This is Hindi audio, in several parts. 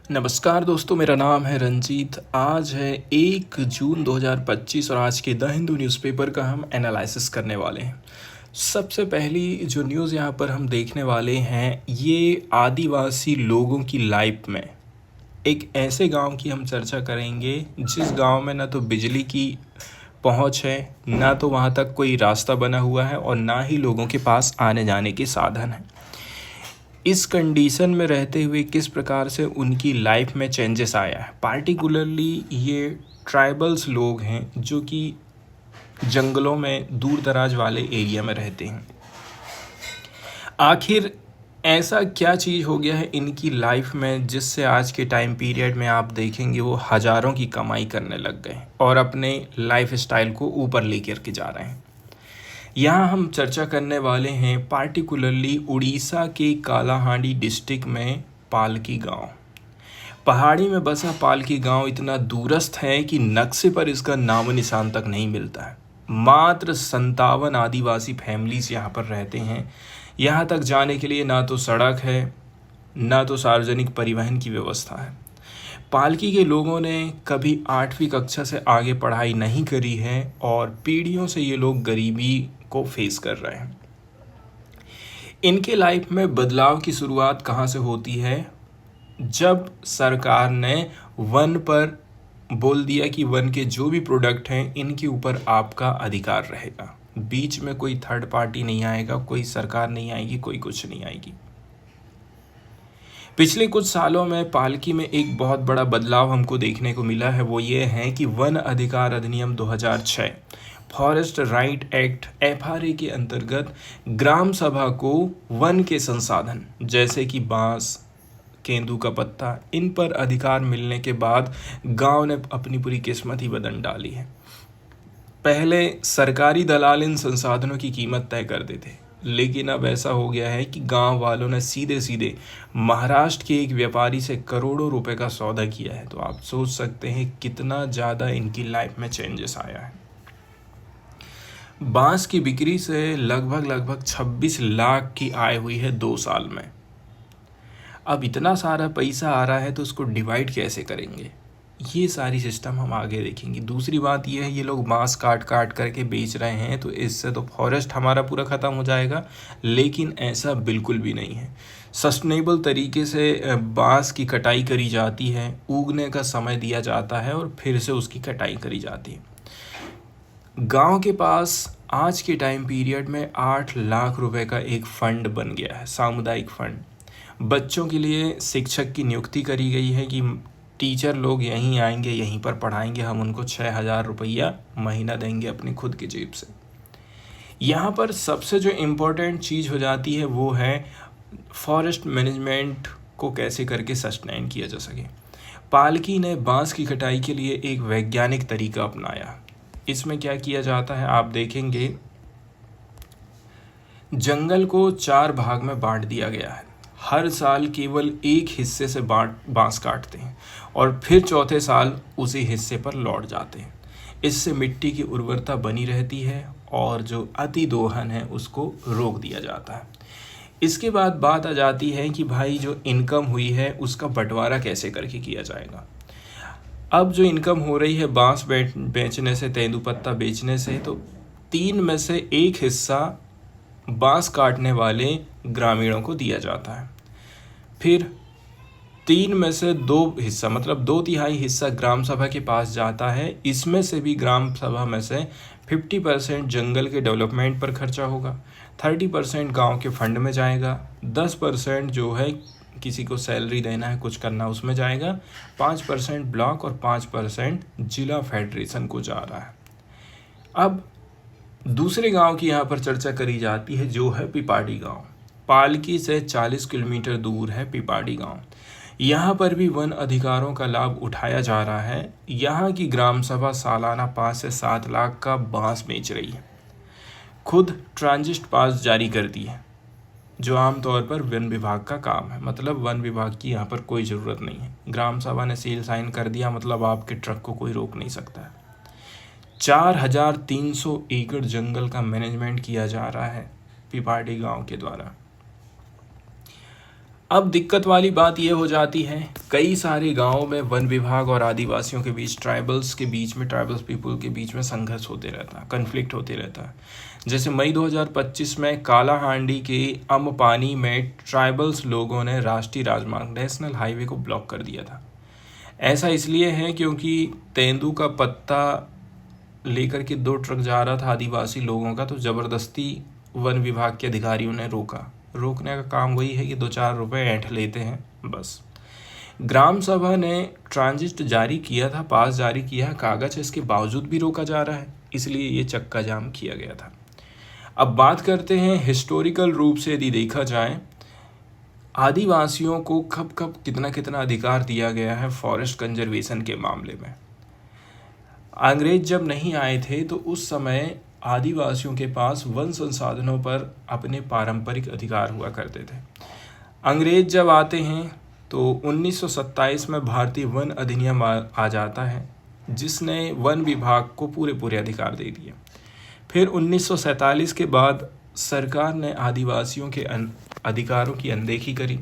नमस्कार दोस्तों, मेरा नाम है रंजीत। आज है 1 जून 2025 और आज के द हिंदू न्यूज़पेपर का हम एनालिसिस करने वाले हैं। सबसे पहली जो न्यूज़ यहाँ पर हम देखने वाले हैं, ये आदिवासी लोगों की लाइफ में एक ऐसे गांव की हम चर्चा करेंगे जिस गांव में ना तो बिजली की पहुंच है, ना तो वहां तक कोई रास्ता बना हुआ है और ना ही लोगों के पास आने जाने के साधन हैं। इस कंडीशन में रहते हुए किस प्रकार से उनकी लाइफ में चेंजेस आया है। पार्टिकुलरली ये ट्राइबल्स लोग हैं जो कि जंगलों में दूर दराज वाले एरिया में रहते हैं। आखिर ऐसा क्या चीज़ हो गया है इनकी लाइफ में जिससे आज के टाइम पीरियड में आप देखेंगे वो हज़ारों की कमाई करने लग गए और अपने लाइफ स्टाइल को ऊपर लेकर के जा रहे हैं। यहाँ हम चर्चा करने वाले हैं पार्टिकुलरली उड़ीसा के कालाहांडी डिस्ट्रिक्ट में पालकी गांव। पहाड़ी में बसा पालकी गांव इतना दूरस्थ है कि नक्शे पर इसका नामो निशान तक नहीं मिलता है। मात्र 57 आदिवासी फैमिलीज यहाँ पर रहते हैं। यहाँ तक जाने के लिए ना तो सड़क है, ना तो सार्वजनिक परिवहन की व्यवस्था है। पालकी के लोगों ने कभी 8वीं कक्षा से आगे पढ़ाई नहीं करी है और पीढ़ियों से ये लोग गरीबी को फेस कर रहे हैं। इनके लाइफ में बदलाव की शुरुआत कहाँ से होती है? जब सरकार ने वन पर बोल दिया कि वन के जो भी प्रोडक्ट हैं इनके ऊपर आपका अधिकार रहेगा। बीच में कोई थर्ड पार्टी नहीं आएगा, कोई सरकार नहीं आएगी, कोई कुछ नहीं आएगी। पिछले कुछ सालों में पालकी में एक बहुत बड़ा बदलाव हमको देखने को मिला है। वो ये है कि वन अधिकार अधिनियम 2006 फॉरेस्ट राइट एक्ट FRA के अंतर्गत ग्राम सभा को वन के संसाधन जैसे कि बांस, केंदू का पत्ता, इन पर अधिकार मिलने के बाद गांव ने अपनी पूरी किस्मत ही बदल डाली है। पहले सरकारी दलाल इन संसाधनों की कीमत तय करते थे, लेकिन अब ऐसा हो गया है कि गांव वालों ने सीधे सीधे महाराष्ट्र के एक व्यापारी से करोड़ों रुपए का सौदा किया है। तो आप सोच सकते हैं कितना ज़्यादा इनकी लाइफ में चेंजेस आया है। बांस की बिक्री से लगभग 26 लाख की आय हुई है 2 साल में। अब इतना सारा पैसा आ रहा है तो उसको डिवाइड कैसे करेंगे, ये सारी सिस्टम हम आगे देखेंगे। दूसरी बात ये है, ये लोग बांस काट करके बेच रहे हैं तो इससे तो फॉरेस्ट हमारा पूरा ख़त्म हो जाएगा, लेकिन ऐसा बिल्कुल भी नहीं है। सस्टेनेबल तरीके से बांस की कटाई करी जाती है, उगने का समय दिया जाता है और फिर से उसकी कटाई करी जाती है। गांव के पास आज के टाइम पीरियड में 8 लाख रुपए का एक फंड बन गया है, सामुदायिक फंड। बच्चों के लिए शिक्षक की नियुक्ति करी गई है कि टीचर लोग यहीं आएंगे, यहीं पर पढ़ाएंगे, हम उनको 6,000 रुपया महीना देंगे अपनी खुद की जेब से। यहाँ पर सबसे जो इम्पोर्टेंट चीज़ हो जाती है वो है फॉरेस्ट मैनेजमेंट को कैसे करके सस्टेन किया जा सके। पालकी ने बांस की कटाई के लिए एक वैज्ञानिक तरीका अपनाया। इसमें क्या किया जाता है आप देखेंगे, जंगल को 4 भाग में बांट दिया गया है। हर साल केवल एक हिस्से से बांस काटते हैं और फिर चौथे साल उसी हिस्से पर लौट जाते हैं। इससे मिट्टी की उर्वरता बनी रहती है और जो अति दोहन है उसको रोक दिया जाता है। इसके बाद बात आ जाती है कि भाई जो इनकम हुई है उसका बंटवारा कैसे करके किया जाएगा। अब जो इनकम हो रही है बांस बेचने से, तेंदूपत्ता बेचने से, तो 3 में से 1 हिस्सा बांस काटने वाले ग्रामीणों को दिया जाता है। फिर 3 में से 2 हिस्सा मतलब 2/3 हिस्सा ग्राम सभा के पास जाता है। इसमें से भी ग्राम सभा में से 50% जंगल के डेवलपमेंट पर खर्चा होगा, 30% गांव के फंड में जाएगा, 10% जो है किसी को सैलरी देना है, कुछ करना, उसमें जाएगा, 5% ब्लॉक और 5% जिला फेडरेशन को जा रहा है। अब दूसरे गांव की यहाँ पर चर्चा करी जाती है जो है पिपाड़ी गांव। पालकी से 40 किलोमीटर दूर है पिपाड़ी गांव। यहाँ पर भी वन अधिकारों का लाभ उठाया जा रहा है। यहाँ की ग्राम सभा सालाना 5 से 7 लाख का बांस बेच रही है, खुद ट्रांजिट पास जारी करती है, जो आमतौर पर वन विभाग का काम है। मतलब वन विभाग की यहाँ पर कोई ज़रूरत नहीं है। ग्राम सभा ने सील साइन कर दिया, मतलब आपके ट्रक को कोई रोक नहीं सकता है। 4,300 एकड़ जंगल का मैनेजमेंट किया जा रहा है पिपाड़ी गांव के द्वारा। अब दिक्कत वाली बात ये हो जाती है, कई सारे गांवों में वन विभाग और आदिवासियों के बीच, ट्राइबल्स पीपल के बीच में संघर्ष होते रहता है, कन्फ्लिक्ट होते रहता है। जैसे मई 2025 में कालाहांडी के अम्पानी में ट्राइबल्स लोगों ने राष्ट्रीय राजमार्ग नेशनल हाईवे को ब्लॉक कर दिया था। ऐसा इसलिए है क्योंकि तेंदू का पत्ता लेकर के 2 ट्रक जा रहा था आदिवासी लोगों का, तो ज़बरदस्ती वन विभाग के अधिकारियों ने रोकने का काम वही है कि 2-4 रुपए ऐंठ लेते हैं बस। ग्राम सभा ने ट्रांजिट जारी किया था, पास जारी किया, कागज है, इसके बावजूद भी रोका जा रहा है, इसलिए ये चक्का जाम किया गया था। अब बात करते हैं हिस्टोरिकल रूप से, यदि देखा जाए आदिवासियों को कब कब कितना अधिकार दिया गया है फॉरेस्ट कंजर्वेशन के मामले में। अंग्रेज जब नहीं आए थे तो उस समय आदिवासियों के पास वन संसाधनों पर अपने पारंपरिक अधिकार हुआ करते थे। अंग्रेज जब आते हैं तो 1927 में भारतीय वन अधिनियम आ जाता है, जिसने वन विभाग को पूरे अधिकार दे दिए। फिर 1947 के बाद सरकार ने आदिवासियों के अधिकारों की अनदेखी करी।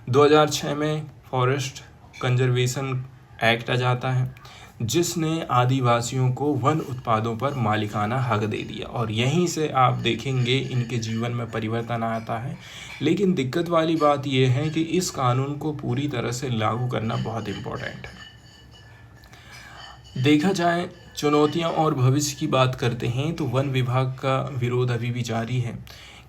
2006 में फॉरेस्ट कंजर्वेशन एक्ट आ जाता है, जिसने आदिवासियों को वन उत्पादों पर मालिकाना हक दे दिया, और यहीं से आप देखेंगे इनके जीवन में परिवर्तन आता है। लेकिन दिक्कत वाली बात यह है कि इस कानून को पूरी तरह से लागू करना बहुत इम्पोर्टेंट है। देखा जाए चुनौतियां और भविष्य की बात करते हैं तो वन विभाग का विरोध अभी भी जारी है।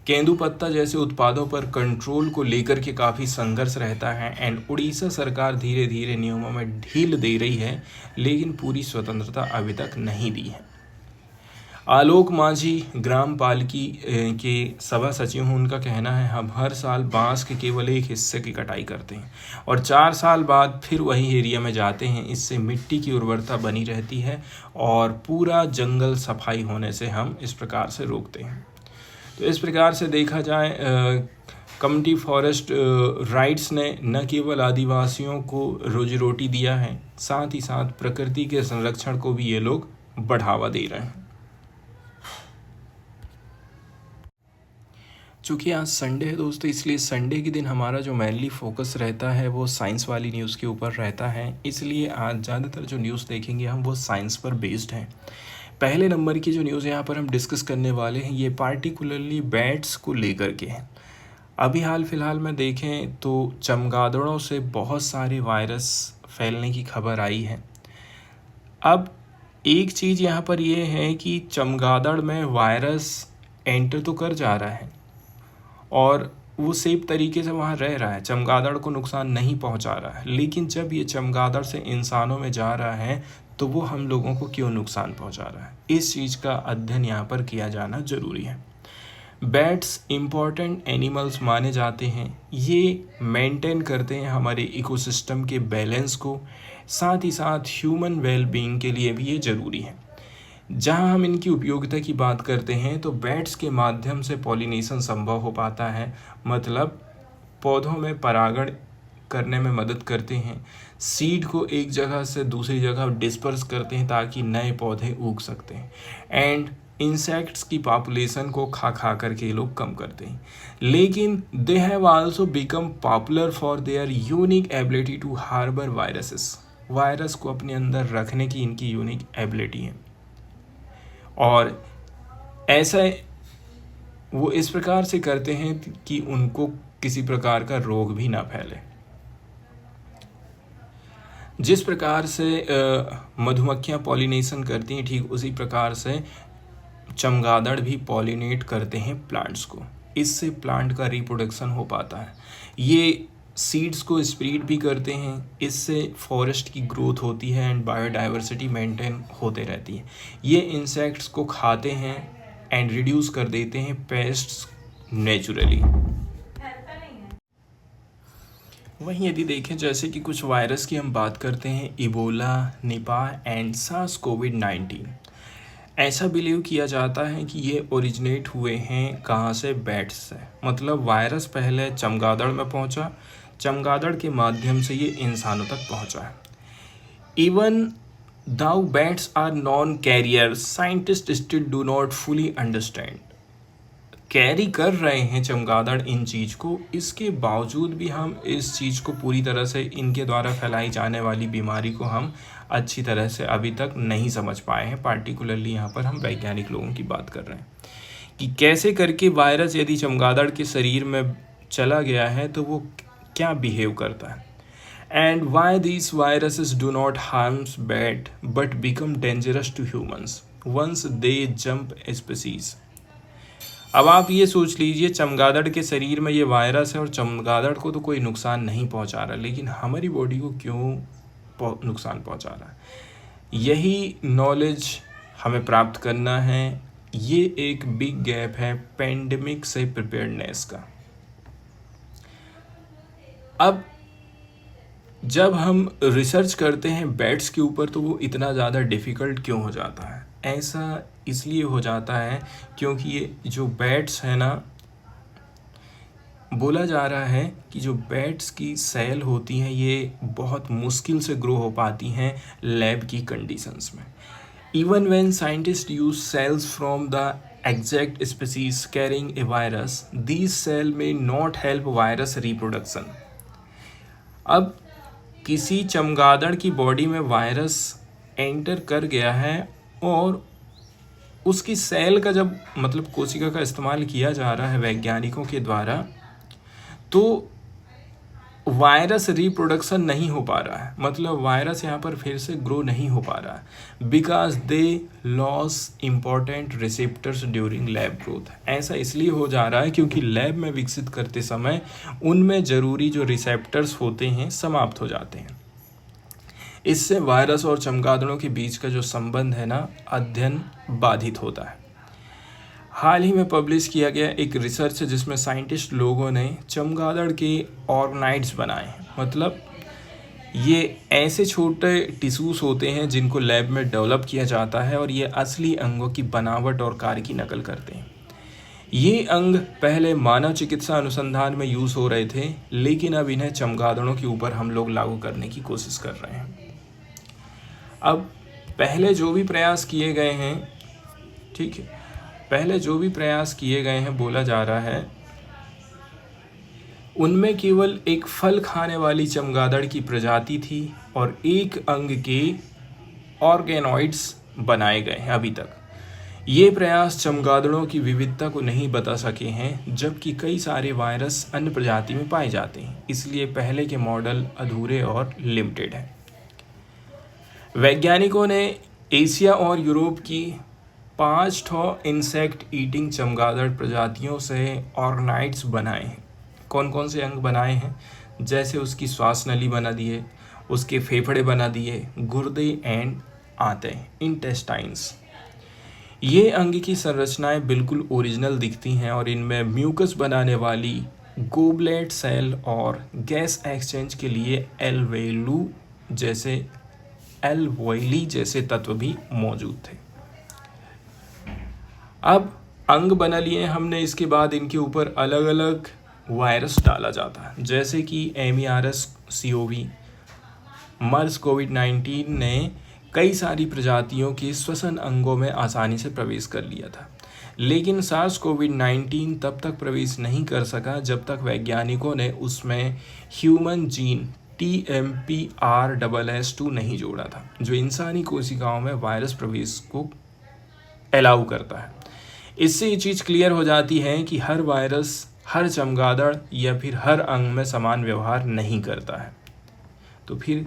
केंदुपत्ता जैसे उत्पादों पर कंट्रोल को लेकर के काफ़ी संघर्ष रहता है, एंड उड़ीसा सरकार धीरे धीरे नियमों में ढील दे रही है, लेकिन पूरी स्वतंत्रता अभी तक नहीं दी है। आलोक मांझी ग्राम पालिकी के सभा सचिव हैं, उनका कहना है हम हर साल बांस के केवल एक हिस्से की कटाई करते हैं और 4 साल बाद फिर वही एरिया में जाते हैं। इससे मिट्टी की उर्वरता बनी रहती है और पूरा जंगल सफाई होने से हम इस प्रकार से रोकते हैं। तो इस प्रकार से देखा जाए कम्युनिटी फॉरेस्ट राइट्स ने न केवल आदिवासियों को रोजी रोटी दिया है, साथ ही साथ प्रकृति के संरक्षण को भी ये लोग बढ़ावा दे रहे हैं। चूँकि आज संडे है दोस्तों, इसलिए संडे के दिन हमारा जो मेनली फोकस रहता है वो साइंस वाली न्यूज़ के ऊपर रहता है, इसलिए आज ज़्यादातर जो न्यूज़ देखेंगे हम वो साइंस पर बेस्ड हैं। पहले नंबर की जो न्यूज़ यहाँ पर हम डिस्कस करने वाले हैं ये पार्टिकुलरली बैट्स को लेकर के हैं। अभी हाल फिलहाल में देखें तो चमगादड़ों से बहुत सारे वायरस फैलने की खबर आई है। अब एक चीज़ यहाँ पर ये है कि चमगादड़ में वायरस एंटर तो कर जा रहा है और वो सेफ तरीके से वहाँ रह रहा है, चमगादड़ को नुकसान नहीं पहुँचा रहा है, लेकिन जब ये चमगादड़ से इंसानों में जा रहा है तो वो हम लोगों को क्यों नुकसान पहुँचा रहा है, इस चीज़ का अध्ययन यहाँ पर किया जाना ज़रूरी है। बैट्स इम्पॉर्टेंट एनिमल्स माने जाते हैं, ये मेंटेन करते हैं हमारे इकोसिस्टम के बैलेंस को, साथ ही साथ ह्यूमन वेलबींग के लिए भी ये ज़रूरी है। जहाँ हम इनकी उपयोगिता की बात करते हैं तो बैट्स के माध्यम से पॉलिनेशन संभव हो पाता है, मतलब पौधों में परागण करने में मदद करते हैं, सीड को एक जगह से दूसरी जगह डिस्पर्स करते हैं ताकि नए पौधे उग सकते हैं, एंड इंसेक्ट्स की पॉपुलेशन को खा करके लोग कम करते हैं। लेकिन they have also become popular for their unique ability to harbour viruses, virus को अपने अंदर रखने की इनकी यूनिक एबिलिटी है, और ऐसा वो इस प्रकार से करते हैं कि उनको किसी प्रकार का रोग भी ना फैले। जिस प्रकार से मधुमक्खियाँ पॉलिनेशन करती हैं, ठीक उसी प्रकार से चमगादड़ भी पॉलिनेट करते हैं प्लांट्स को, इससे प्लांट का रिप्रोडक्शन हो पाता है। ये सीड्स को स्प्रेड भी करते हैं, इससे फॉरेस्ट की ग्रोथ होती है एंड बायोडाइवर्सिटी मेंटेन होते रहती है। ये इंसेक्ट्स को खाते हैं एंड रिड्यूस कर देते हैं पेस्ट्स नेचुरली। वहीं यदि देखें जैसे कि कुछ वायरस की हम बात करते हैं, इबोला, निपाह एंड सार्स कोविड-19, ऐसा बिलीव किया जाता है कि ये ओरिजिनेट हुए हैं कहाँ से, बैट्स से। मतलब वायरस पहले चमगादड़ में पहुँचा, चमगादड़ के माध्यम से ये इंसानों तक पहुँचा है। Even though bats are non carrier, scientist still do not fully understand carry कर रहे हैं चमगादड़ इन चीज़ को, इसके बावजूद भी हम इस चीज़ को पूरी तरह से, इनके द्वारा फैलाई जाने वाली बीमारी को हम अच्छी तरह से अभी तक नहीं समझ पाए हैं। पार्टिकुलरली यहाँ पर हम वैज्ञानिक लोगों की बात कर रहे हैं कि कैसे करके वायरस यदि चमगादड़ के शरीर में चला गया है तो वो क्या बिहेव करता है, and why these viruses do not harms bat but become dangerous to humans once they jump species। अब आप ये सोच लीजिए, चमगादड़ के शरीर में ये वायरस है और चमगादड़ को तो कोई नुकसान नहीं पहुंचा रहा, लेकिन हमारी बॉडी को क्यों नुकसान पहुंचा रहा है। यही नॉलेज हमें प्राप्त करना है। ये एक बिग गैप है पेंडेमिक से प्रिपेयर्डनेस का। अब जब हम रिसर्च करते हैं बैट्स के ऊपर तो वो इतना ज़्यादा डिफ़िकल्ट क्यों हो जाता है? ऐसा इसलिए हो जाता है क्योंकि ये जो बैट्स है ना, बोला जा रहा है कि जो बैट्स की सेल होती हैं ये बहुत मुश्किल से ग्रो हो पाती हैं लैब की कंडीशंस में। Even when scientist use cells from the exact species carrying a virus, these cell may not help virus reproduction. अब किसी चमगादड़ की बॉडी में वायरस एंटर कर गया है और उसकी सेल का जब मतलब कोशिका का इस्तेमाल किया जा रहा है वैज्ञानिकों के द्वारा, तो वायरस रिप्रोडक्शन नहीं हो पा रहा है, मतलब वायरस यहाँ पर फिर से ग्रो नहीं हो पा रहा है, because they loss important receptors during lab growth. ऐसा इसलिए हो जा रहा है क्योंकि लैब में विकसित करते समय उनमें ज़रूरी जो रिसेप्टर्स होते हैं समाप्त हो जाते हैं। इससे वायरस और चमगादड़ों के बीच का जो संबंध है ना, अध्ययन बाधित होता है। हाल ही में पब्लिश किया गया एक रिसर्च है जिसमें साइंटिस्ट लोगों ने चमगादड़ के ऑर्गेनाइड्स बनाए हैं। मतलब ये ऐसे छोटे टिश्यूज़ होते हैं जिनको लैब में डेवलप किया जाता है और ये असली अंगों की बनावट और कार्य की नकल करते हैं। ये अंग पहले मानव चिकित्सा अनुसंधान में यूज़ हो रहे थे, लेकिन अब इन्हें चमगादड़ों के ऊपर हम लोग लागू करने की कोशिश कर रहे हैं। अब पहले जो भी प्रयास किए गए हैं, ठीक है, पहले जो भी प्रयास किए गए हैं, बोला जा रहा है उनमें केवल एक फल खाने वाली चमगादड़ की प्रजाति थी और एक अंग के ऑर्गेनॉइड्स बनाए गए हैं। अभी तक ये प्रयास चमगादड़ों की विविधता को नहीं बता सके हैं, जबकि कई सारे वायरस अन्य प्रजाति में पाए जाते हैं, इसलिए पहले के मॉडल अधूरे और लिमिटेड हैं। वैज्ञानिकों ने एशिया और यूरोप की 5 इंसेक्ट ईटिंग चमगादड़ प्रजातियों से ऑर्गेनाइड्स बनाए हैं। कौन कौन से अंग बनाए हैं? जैसे उसकी श्वास नली बना दिए, उसके फेफड़े बना दिए, गुर्दे एंड आंतें, इंटेस्टाइन्स। ये अंग की संरचनाएं बिल्कुल ओरिजिनल दिखती हैं और इनमें म्यूकस बनाने वाली गोबलेट सेल और गैस एक्सचेंज के लिए एल्वोइली जैसे तत्व भी मौजूद थे। अब अंग बना लिए हमने, इसके बाद इनके ऊपर अलग अलग वायरस डाला जाता है, जैसे कि MERS-CoV, मर्स कोविड-19 ने कई सारी प्रजातियों के श्वसन अंगों में आसानी से प्रवेश कर लिया था, लेकिन सार्स कोविड-19 तब तक प्रवेश नहीं कर सका जब तक वैज्ञानिकों ने उसमें ह्यूमन जीन TMPRSS2 नहीं जोड़ा था, जो इंसानी कोशिकाओं में वायरस प्रवेश को अलाउ करता है। इससे ये चीज़ क्लियर हो जाती है कि हर वायरस हर चमगादड़ या फिर हर अंग में समान व्यवहार नहीं करता है। तो फिर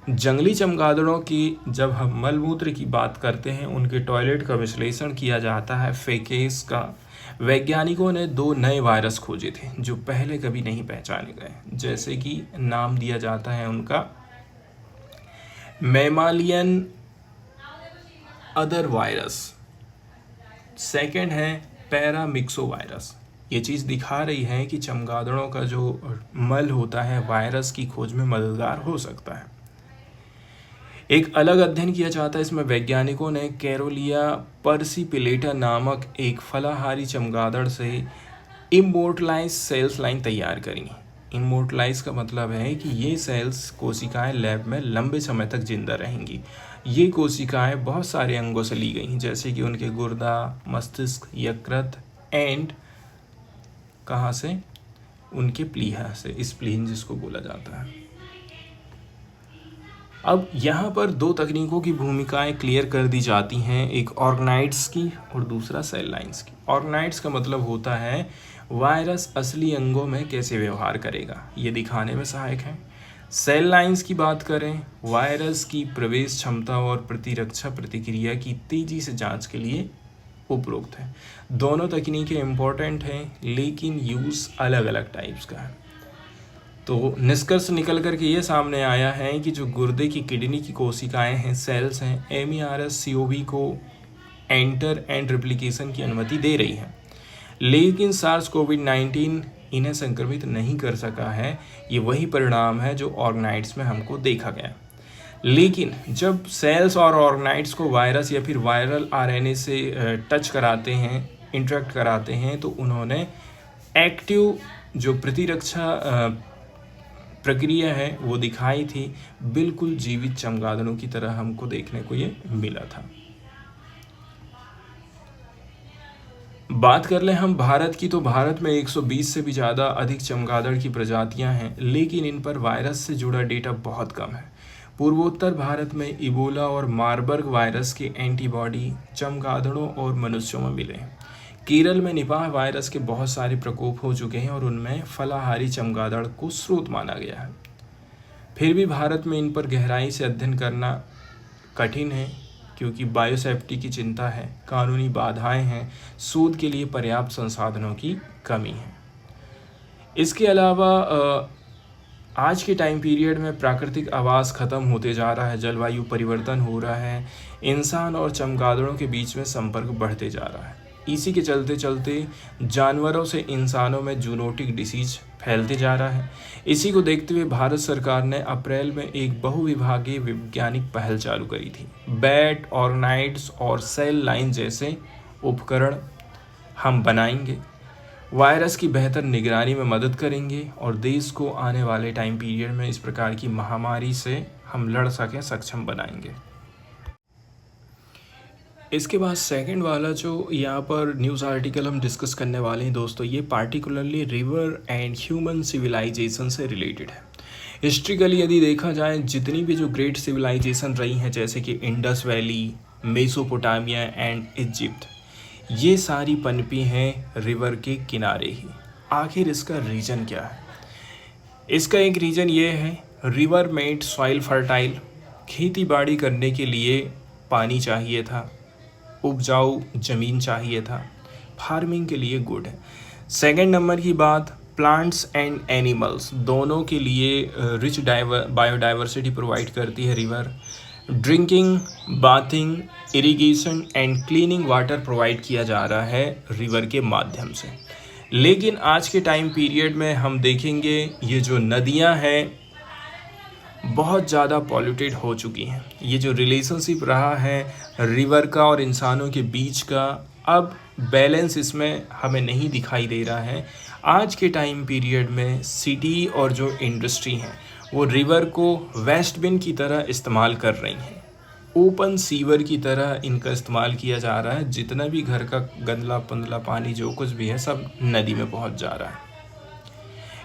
जंगली चमगादड़ों की जब हम मलमूत्र की बात करते हैं, उनके टॉयलेट का विश्लेषण किया जाता है फेकेस का। वैज्ञानिकों ने 2 नए वायरस खोजे थे जो पहले कभी नहीं पहचाने गए, जैसे कि नाम दिया जाता है उनका मैमालियन अदर वायरस, सेकेंड है पैरामिक्सो वायरस। ये चीज़ दिखा रही है कि चमगादड़ों का जो मल होता है वायरस की खोज में मददगार हो सकता है। एक अलग अध्ययन किया जाता है, इसमें वैज्ञानिकों ने कैरोलिया पर्सिपिलेटा नामक एक फलाहारी चमगादड़ से इमोर्टलाइज सेल्स लाइन तैयार करी। इमोर्टलाइज का मतलब है कि ये सेल्स कोशिकाएं लैब में लंबे समय तक जिंदा रहेंगी। ये कोशिकाएं बहुत सारे अंगों से ली गई, जैसे कि उनके गुर्दा, मस्तिष्क, यकृत एंड कहाँ से, उनके प्लीहा से, स्प्लीन जिसको बोला जाता है। अब यहाँ पर दो तकनीकों की भूमिकाएं क्लियर कर दी जाती हैं, एक ऑर्गेनाइड्स की और दूसरा सेल लाइन्स की। ऑर्गेनाइड्स का मतलब होता है वायरस असली अंगों में कैसे व्यवहार करेगा, ये दिखाने में सहायक है। सेल लाइन्स की बात करें, वायरस की प्रवेश क्षमता और प्रतिरक्षा प्रतिक्रिया की तेजी से जांच के लिए उपयुक्त है। दोनों तकनीकें इम्पोर्टेंट हैं, लेकिन यूज़ अलग अलग टाइप्स का है। तो निष्कर्ष निकल कर के ये सामने आया है कि जो गुर्दे की किडनी की कोशिकाएं हैं, सेल्स हैं, MERS-CoV को एंटर एंड रेप्लिकेशन की अनुमति दे रही है, लेकिन SARS-CoV-19 इन्हें संक्रमित नहीं कर सका है। ये वही परिणाम है जो ऑर्गेनाइड्स में हमको देखा गया। लेकिन जब सेल्स और ऑर्गेनाइड्स को वायरस या फिर वायरल RNA से टच कराते हैं, इंटरेक्ट कराते हैं, तो उन्होंने एक्टिव जो प्रतिरक्षा प्रक्रिया है वो दिखाई थी। बिल्कुल जीवित चमगादड़ों की तरह हमको देखने को ये मिला था। बात कर लें हम भारत की, तो भारत में 120 से भी ज़्यादा अधिक चमगादड़ की प्रजातियां हैं, लेकिन इन पर वायरस से जुड़ा डेटा बहुत कम है। पूर्वोत्तर भारत में इबोला और मार्बर्ग वायरस के एंटीबॉडी चमगादड़ों और मनुष्यों में मिले हैं। केरल में निपाह वायरस के बहुत सारे प्रकोप हो चुके हैं और उनमें फलाहारी चमगादड़ को स्रोत माना गया है। फिर भी भारत में इन पर गहराई से अध्ययन करना कठिन है, क्योंकि बायोसेफ्टी की चिंता है, कानूनी बाधाएं हैं, शोध के लिए पर्याप्त संसाधनों की कमी है। इसके अलावा आज के टाइम पीरियड में प्राकृतिक आवास ख़त्म होते जा रहा है, जलवायु परिवर्तन हो रहा है, इंसान और चमगादड़ों के बीच में संपर्क बढ़ते जा रहा है। इसी के चलते चलते जानवरों से इंसानों में जूनोटिक डिसीज फैलते जा रहा है। इसी को देखते हुए भारत सरकार ने अप्रैल में एक बहुविभागीय वैज्ञानिक पहल चालू करी थी। बैट, ऑर्गेनाइड्स और सेल लाइन जैसे उपकरण हम बनाएंगे, वायरस की बेहतर निगरानी में मदद करेंगे और देश को आने वाले टाइम पीरियड में इस प्रकार की महामारी से हम लड़ सकें, सक्षम बनाएंगे। इसके बाद सेकंड वाला जो यहाँ पर न्यूज़ आर्टिकल हम डिस्कस करने वाले हैं दोस्तों, ये particularly river and human civilisation से रिलेटेड है। हिस्ट्रिकली यदि देखा जाए, जितनी भी जो ग्रेट सिविलाइजेशन रही हैं, जैसे कि Indus valley, Mesopotamia and Egypt, ये सारी पनपी हैं रिवर के किनारे ही। आखिर इसका रीज़न क्या है? इसका एक रीज़न ये है, रिवर मेड सॉइल फर्टाइल। खेती बाड़ी करने के लिए पानी चाहिए था, उपजाऊ ज़मीन चाहिए था, फार्मिंग के लिए गुड है। सेकंड नंबर की बात, प्लांट्स एंड एनिमल्स दोनों के लिए रिच बायोडाइवर्सिटी प्रोवाइड करती है river. Drinking, bathing, irrigation and cleaning water provide किया जा रहा है रिवर के माध्यम से। लेकिन आज के टाइम पीरियड में हम देखेंगे ये जो नदियां हैं बहुत ज़्यादा पॉल्यूटेड हो चुकी हैं। ये जो रिलेशनशिप रहा है रिवर का और इंसानों के बीच का, अब बैलेंस इसमें हमें नहीं दिखाई दे रहा है। आज के टाइम पीरियड में सिटी और जो इंडस्ट्री हैं वो रिवर को वेस्ट बिन की तरह इस्तेमाल कर रही हैं, ओपन सीवर की तरह इनका इस्तेमाल किया जा रहा है। जितना भी घर का गंदला पंदला पानी जो कुछ भी है सब नदी में पहुंच जा रहा है।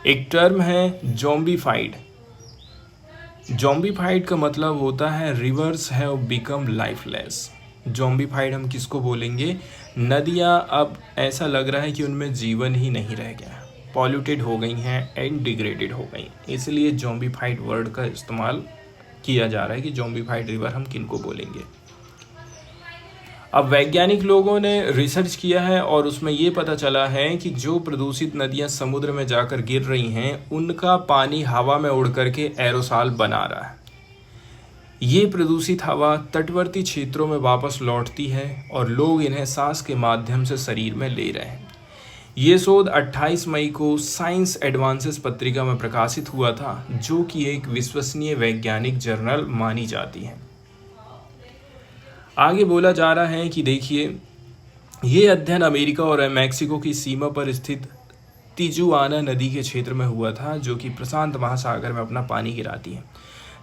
एक टर्म है ज़ॉम्बीफाइड। ज़ॉम्बीफाइड का मतलब होता है रिवर्स हैव बिकम लाइफलेस। ज़ॉम्बीफाइड हम किसको बोलेंगे? नदियाँ अब ऐसा लग रहा है कि उनमें जीवन ही नहीं रह गया, पॉल्यूटेड हो गई हैं एंड डिग्रेडेड हो गई। इसलिए ज़ॉम्बीफाइड वर्ड का इस्तेमाल किया जा रहा है कि ज़ॉम्बीफाइड रिवर हम किनको बोलेंगे। अब वैज्ञानिक लोगों ने रिसर्च किया है और उसमें ये पता चला है कि जो प्रदूषित नदियां समुद्र में जाकर गिर रही हैं उनका पानी हवा में उड़ करके एरोसॉल बना रहा है। ये प्रदूषित हवा तटवर्ती क्षेत्रों में वापस लौटती है और लोग इन्हें सांस के माध्यम से शरीर में ले रहे हैं। ये शोध 28 मई को साइंस एडवांसेस पत्रिका में प्रकाशित हुआ था, जो कि एक विश्वसनीय वैज्ञानिक जर्नल मानी जाती है। आगे बोला जा रहा है कि देखिए, ये अध्ययन अमेरिका और मैक्सिको की सीमा पर स्थित तिजुआना नदी के क्षेत्र में हुआ था, जो कि प्रशांत महासागर में अपना पानी गिराती है।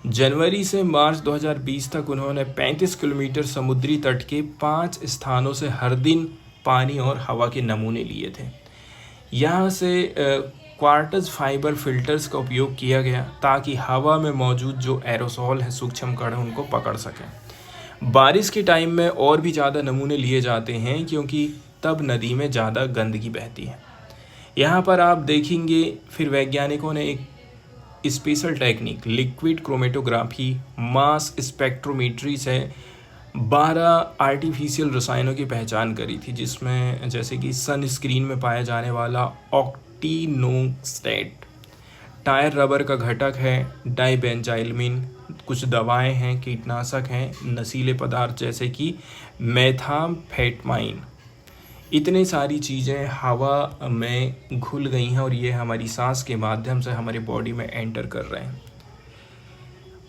जनवरी से मार्च 2020 तक उन्होंने 35 किलोमीटर समुद्री तट के 5 स्थानों से हर दिन पानी और हवा के नमूने लिए थे। यहाँ से क्वार्ट्ज फाइबर फिल्टर्स का उपयोग किया गया ताकि हवा में मौजूद जो एरोसोल है, सूक्ष्म कण, उनको पकड़ सकें। बारिश के टाइम में और भी ज़्यादा नमूने लिए जाते हैं क्योंकि तब नदी में ज़्यादा गंदगी बहती है। यहाँ पर आप देखेंगे फिर वैज्ञानिकों ने एक special technique liquid chromatography mass spectrometry से 12 आर्टिफिशियल रसायनों की पहचान करी थी, जिसमें जैसे कि सनस्क्रीन में पाया जाने वाला ऑक्टीनोक्सेट, टायर रबर का घटक है डाइबेंजाइलमिन, कुछ दवाएं हैं, कीटनाशक हैं, नशीले पदार्थ जैसे कि मेथाम्फेटामाइन। इतनी सारी चीज़ें हवा में घुल गई हैं और ये हमारी सांस के माध्यम से हमारे बॉडी में एंटर कर रहे हैं।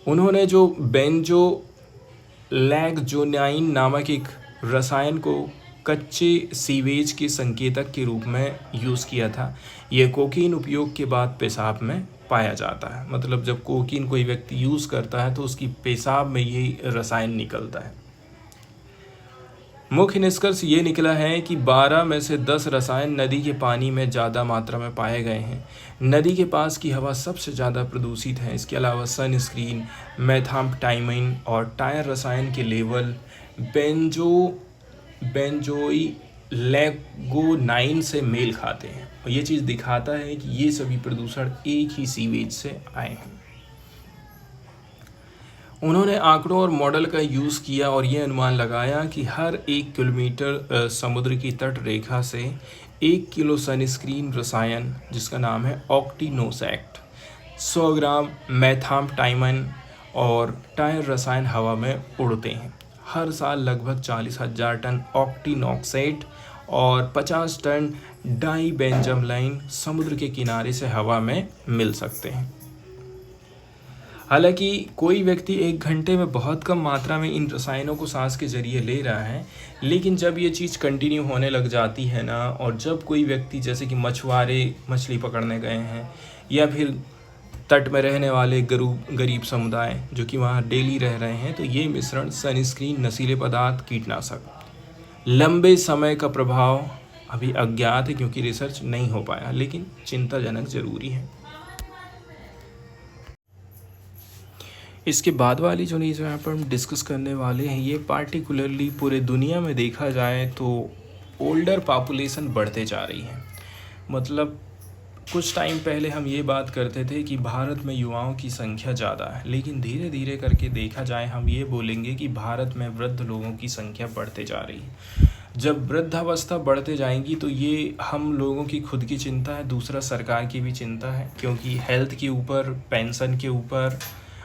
उन्होंने जो बेंजोलैक्टोनाइन नामक एक रसायन को कच्चे सीवेज के संकेतक के रूप में यूज़ किया था। ये कोकीन उपयोग के बाद पेशाब में पाया जाता है। मतलब जब कोकीन कोई व्यक्ति यूज़ करता है तो उसकी पेशाब में ये रसायन निकलता है। मुख्य निष्कर्ष ये निकला है कि 12 में से 10 रसायन नदी के पानी में ज़्यादा मात्रा में पाए गए हैं। नदी के पास की हवा सबसे ज़्यादा प्रदूषित है। इसके अलावा सनस्क्रीन, मेथाम्फेटामाइन और टायर रसायन के लेवल बेंजोइलेक्टोनाइन से मेल खाते हैं और ये चीज़ दिखाता है कि ये सभी प्रदूषण एक ही सीवेज से आए हैं। उन्होंने आंकड़ों और मॉडल का यूज़ किया और ये अनुमान लगाया कि हर 1 किलोमीटर समुद्र की तट रेखा से 1 किलो सनस्क्रीन रसायन जिसका नाम है ऑक्टीनोक्सेट, 100 ग्राम मेथाम्फेटामाइन और टायर रसायन हवा में उड़ते हैं। हर साल लगभग 40,000 टन ऑक्टीनोक्सेट और 50 टन डाइबेंजाइलमिन समुद्र के किनारे से हवा में मिल सकते हैं। हालांकि कोई व्यक्ति 1 घंटे में बहुत कम मात्रा में इन रसायनों को सांस के जरिए ले रहा है, लेकिन जब ये चीज़ कंटिन्यू होने लग जाती है ना, और जब कोई व्यक्ति जैसे कि मछुआरे मछली पकड़ने गए हैं या फिर तट में रहने वाले गरीब समुदाय जो कि वहाँ डेली रह रहे हैं, तो ये मिश्रण सनस्क्रीन, नशीले पदार्थ, कीटनाशक, लंबे समय का प्रभाव अभी अज्ञात है क्योंकि रिसर्च नहीं हो पाया, लेकिन चिंताजनक ज़रूरी है। इसके बाद वाली जो न्यूज़ यहाँ पर हम डिस्कस करने वाले हैं, ये पार्टिकुलरली पूरे दुनिया में देखा जाए तो ओल्डर पॉपुलेशन बढ़ते जा रही है। मतलब कुछ टाइम पहले हम ये बात करते थे कि भारत में युवाओं की संख्या ज़्यादा है, लेकिन धीरे धीरे करके देखा जाए हम ये बोलेंगे कि भारत में वृद्ध लोगों की संख्या बढ़ते जा रही है। जब वृद्धावस्था बढ़ते जाएंगी तो ये हम लोगों की खुद की चिंता है, दूसरा सरकार की भी चिंता है, क्योंकि हेल्थ के ऊपर, पेंशन के ऊपर,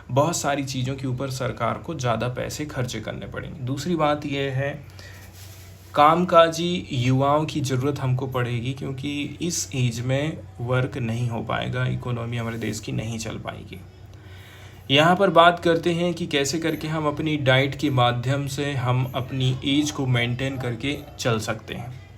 बहुत सारी चीज़ों के ऊपर सरकार को ज़्यादा पैसे खर्च करने पड़ेंगे। दूसरी बात यह है कामकाजी युवाओं की ज़रूरत हमको पड़ेगी, क्योंकि इस एज में वर्क नहीं हो पाएगा, इकोनॉमी हमारे देश की नहीं चल पाएगी। यहाँ पर बात करते हैं कि कैसे करके हम अपनी डाइट के माध्यम से हम अपनी एज को मेंटेन करके चल सकते हैं।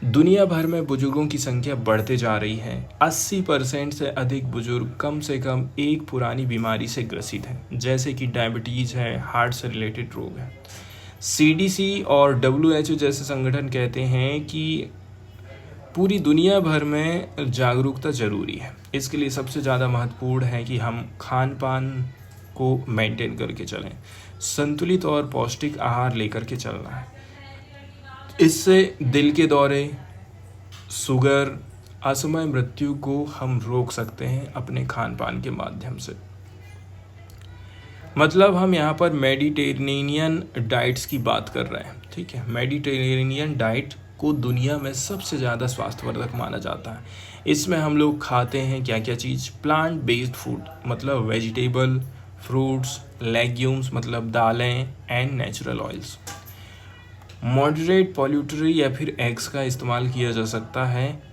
दुनिया भर में बुजुर्गों की संख्या बढ़ते जा रही है। 80% से अधिक बुजुर्ग कम से कम एक पुरानी बीमारी से ग्रसित हैं, जैसे कि डायबिटीज़ है, हार्ट से रिलेटेड रोग है। CDC और WHO जैसे संगठन कहते हैं कि पूरी दुनिया भर में जागरूकता ज़रूरी है। इसके लिए सबसे ज़्यादा महत्वपूर्ण है कि हम खान पान को मेंटेन करके चलें, संतुलित और पौष्टिक आहार लेकर के चलना है। इससे दिल के दौरे, शुगर, असमय मृत्यु को हम रोक सकते हैं अपने खान पान के माध्यम से। मतलब हम यहाँ पर मेडिटेरेनियन डाइट्स की बात कर रहे हैं, ठीक है। मेडिटेरेनियन डाइट को दुनिया में सबसे ज़्यादा स्वास्थ्यवर्धक माना जाता है। इसमें हम लोग खाते हैं क्या क्या चीज़, प्लांट बेस्ड फूड मतलब वेजिटेबल, फ्रूट्स, लेग्यूम्स मतलब दालें एंड नेचुरल ऑयल्स। मॉडरेट पॉल्यूटरी या फिर एग्स का इस्तेमाल किया जा सकता है।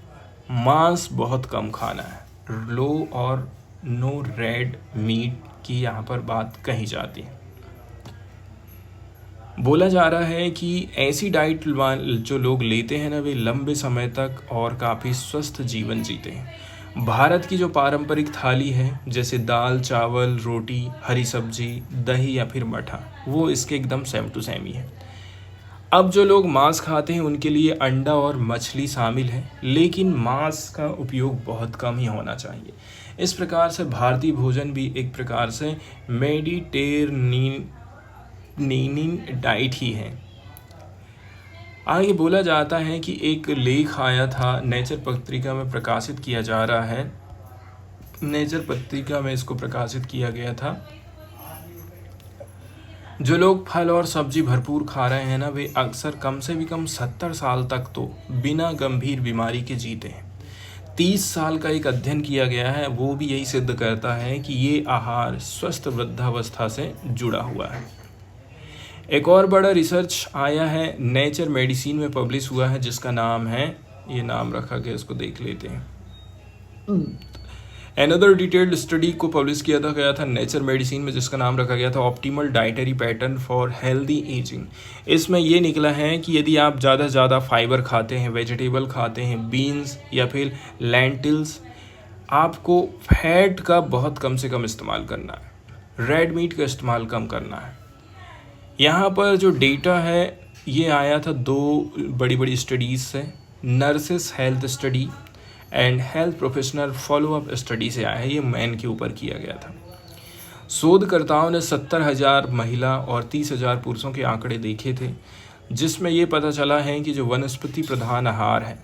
मांस बहुत कम खाना है, लो और नो रेड मीट की यहाँ पर बात कही जाती है। बोला जा रहा है कि ऐसी डाइट जो लोग लेते हैं ना, वे लंबे समय तक और काफ़ी स्वस्थ जीवन जीते हैं। भारत की जो पारंपरिक थाली है, जैसे दाल, चावल, रोटी, हरी सब्जी, दही या फिर मठा, वो इसके एकदम सेम टू सेम ही है। अब जो लोग मांस खाते हैं उनके लिए अंडा और मछली शामिल है, लेकिन मांस का उपयोग बहुत कम ही होना चाहिए। इस प्रकार से भारतीय भोजन भी एक प्रकार से मेडिटेरेनियन डाइट ही है। आगे बोला जाता है कि एक लेख आया था, नेचर पत्रिका में प्रकाशित किया जा रहा है, नेचर पत्रिका में इसको प्रकाशित किया गया था। जो लोग फल और सब्जी भरपूर खा रहे हैं ना, वे अक्सर कम से भी कम 70 साल तक तो बिना गंभीर बीमारी के जीते हैं। 30 साल का एक अध्ययन किया गया है, वो भी यही सिद्ध करता है कि ये आहार स्वस्थ वृद्धावस्था से जुड़ा हुआ है। एक और बड़ा रिसर्च आया है, नेचर मेडिसिन में पब्लिश हुआ है, जिसका नाम है, ये नाम रखा गया, इसको देख लेते हैं। अनदर डिटेल्ड स्टडी को पब्लिश किया गया था नेचर मेडिसिन में, जिसका नाम रखा गया था optimal dietary pattern for healthy ageing. इसमें ये निकला है कि यदि आप ज़्यादा से ज़्यादा फाइबर खाते हैं, वेजिटेबल खाते हैं, बीन्स या फिर लेंटिल्स, आपको फैट का बहुत कम से कम इस्तेमाल करना है, रेड मीट का इस्तेमाल कम करना है। यहाँ पर जो डेटा है ये आया था 2 बड़ी बड़ी स्टडीज़ से, nurses health study and health professional follow up study से आया है। ये मैन के ऊपर किया गया था। शोधकर्ताओं ने 70,000 महिला और 30,000 पुरुषों के आंकड़े देखे थे, जिसमें ये पता चला है कि जो वनस्पति प्रधान आहार है,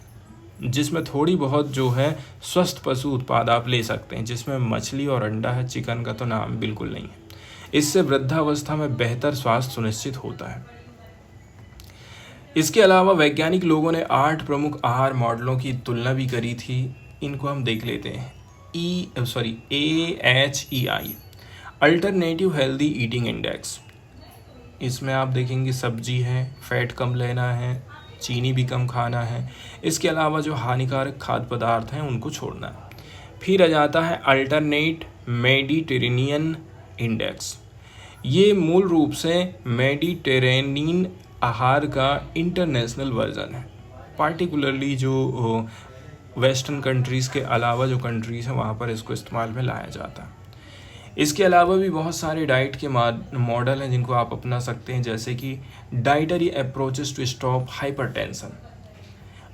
जिसमें थोड़ी बहुत जो है स्वस्थ पशु उत्पाद आप ले सकते हैं, जिसमें मछली और अंडा है, चिकन का तो नाम बिल्कुल नहीं है। इससे वृद्धावस्था में बेहतर स्वास्थ्य सुनिश्चित होता है। इसके अलावा वैज्ञानिक लोगों ने 8 प्रमुख आहार मॉडलों की तुलना भी करी थी। इनको हम देख लेते हैं। AHEI alternative healthy eating index. इसमें आप देखेंगे सब्जी है, फैट कम लेना है, चीनी भी कम खाना है, इसके अलावा जो हानिकारक खाद्य पदार्थ हैं उनको छोड़ना है। फिर आ जाता है अल्टरनेट मेडिटेरेनियन इंडेक्स। ये मूल रूप से मेडिटेरेनियन आहार का इंटरनेशनल वर्जन है। पार्टिकुलरली जो वेस्टर्न कंट्रीज़ के अलावा जो कंट्रीज़ हैं वहाँ पर इसको इस्तेमाल में लाया जाता है। इसके अलावा भी बहुत सारे डाइट के मॉडल हैं जिनको आप अपना सकते हैं, जैसे कि dietary approaches to stop hypertension.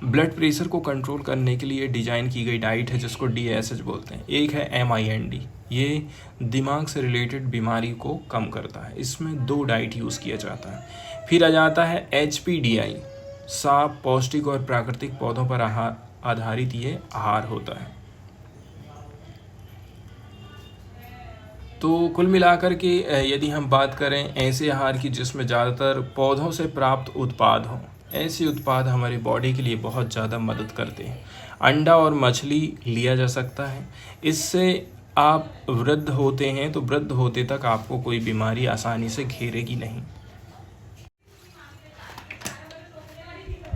Blood pressure को कंट्रोल करने के लिए डिज़ाइन की गई डाइट है, जिसको DSH बोलते हैं। एक है MIND, ये दिमाग से रिलेटेड बीमारी को कम करता है। इसमें 2 डाइट यूज़ किया जाता है। फिर आ जाता है HPDI, साफ, पौष्टिक और प्राकृतिक पौधों पर आधारित ये आहार होता है। तो कुल मिलाकर के यदि हम बात करें ऐसे आहार की जिसमें ज़्यादातर पौधों से प्राप्त उत्पाद हों, ऐसे उत्पाद हमारी बॉडी के लिए बहुत ज़्यादा मदद करते हैं। अंडा और मछली लिया जा सकता है। इससे आप वृद्ध होते हैं तो वृद्ध होते तक आपको कोई बीमारी आसानी से घेरेगी नहीं।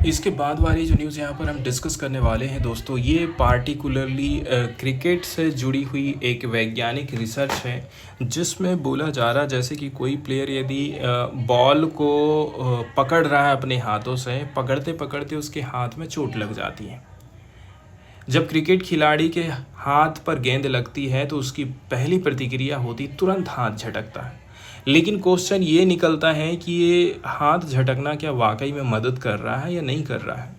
इसके बाद वाली जो न्यूज़ यहाँ पर हम डिस्कस करने वाले हैं दोस्तों, ये पार्टिकुलरली क्रिकेट से जुड़ी हुई एक वैज्ञानिक रिसर्च है, जिसमें बोला जा रहा जैसे कि कोई प्लेयर यदि बॉल को पकड़ रहा है अपने हाथों से, पकड़ते पकड़ते उसके हाथ में चोट लग जाती है। जब क्रिकेट खिलाड़ी के हाथ पर गेंद लगती है तो उसकी पहली प्रतिक्रिया होती तुरंत हाथ झटकता है। लेकिन क्वेश्चन ये निकलता है कि ये हाथ झटकना क्या वाकई में मदद कर रहा है या नहीं कर रहा है।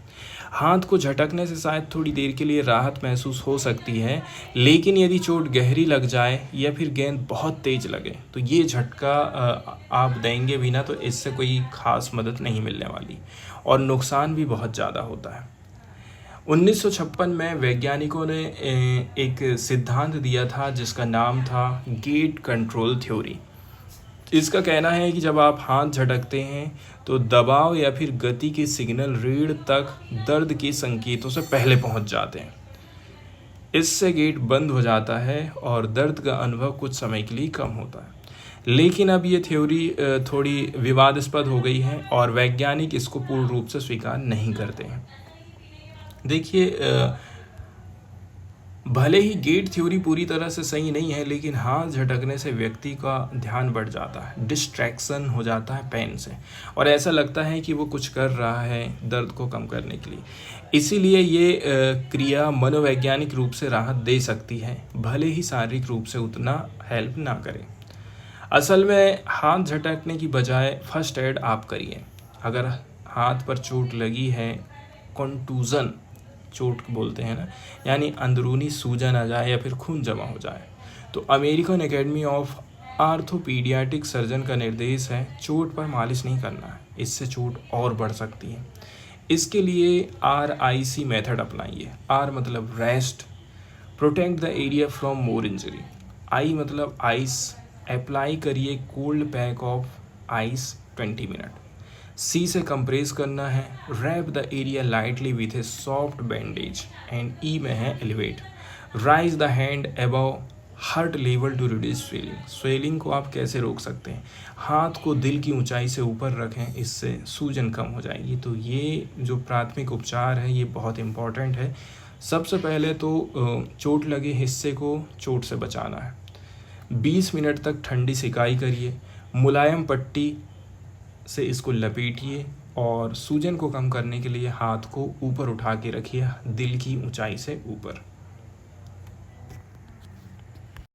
हाथ को झटकने से शायद थोड़ी देर के लिए राहत महसूस हो सकती है, लेकिन यदि चोट गहरी लग जाए या फिर गेंद बहुत तेज लगे तो ये झटका आप देंगे भी ना तो इससे कोई ख़ास मदद नहीं मिलने वाली और नुकसान भी बहुत ज़्यादा होता है। 1956 में वैज्ञानिकों ने एक सिद्धांत दिया था जिसका नाम था गेट कंट्रोल थ्योरी। इसका कहना है कि जब आप हाथ झटकते हैं तो दबाव या फिर गति के सिग्नल रीढ़ तक दर्द के संकेतों से पहले पहुंच जाते हैं। इससे गेट बंद हो जाता है और दर्द का अनुभव कुछ समय के लिए कम होता है। लेकिन अब ये थ्योरी थोड़ी विवादास्पद हो गई है और वैज्ञानिक इसको पूर्ण रूप से स्वीकार नहीं करते हैं। देखिए, भले ही गेट थ्योरी पूरी तरह से सही नहीं है, लेकिन हाथ झटकने से व्यक्ति का ध्यान बढ़ जाता है, डिस्ट्रैक्शन हो जाता है पेन से, और ऐसा लगता है कि वो कुछ कर रहा है दर्द को कम करने के लिए। इसीलिए ये क्रिया मनोवैज्ञानिक रूप से राहत दे सकती है, भले ही शारीरिक रूप से उतना हेल्प ना करे। असल में हाथ झटकने की बजाय फर्स्ट एड आप करिए। अगर हाथ पर चोट लगी है, कंटूजन चोट बोलते हैं ना, यानी अंदरूनी सूजन आ जाए या फिर खून जमा हो जाए, तो अमेरिकन एकेडमी ऑफ आर्थोपीडियाटिक सर्जन का निर्देश है चोट पर मालिश नहीं करना है, इससे चोट और बढ़ सकती है। इसके लिए RIC मेथड अपनाइए। R मतलब rest, protect the area from more injury. I मतलब आइस, अप्लाई करिए cold pack of ice 20 minute. C से कंप्रेस करना है, wrap the area lightly with a soft bandage. And E में है elevate, raise the hand above heart level to reduce swelling. Swelling को आप कैसे रोक सकते हैं? हाथ को दिल की ऊंचाई से ऊपर रखें, इससे सूजन कम हो जाएगी। तो ये जो प्राथमिक उपचार है ये बहुत इम्पॉर्टेंट है। सबसे पहले तो चोट लगे हिस्से को चोट से बचाना है। 20 मिनट तक ठंडी सिकाई करिए, मुलायम पट्टी से इसको लपेटिए और सूजन को कम करने के लिए हाथ को ऊपर उठा के रखिए दिल की ऊंचाई से ऊपर।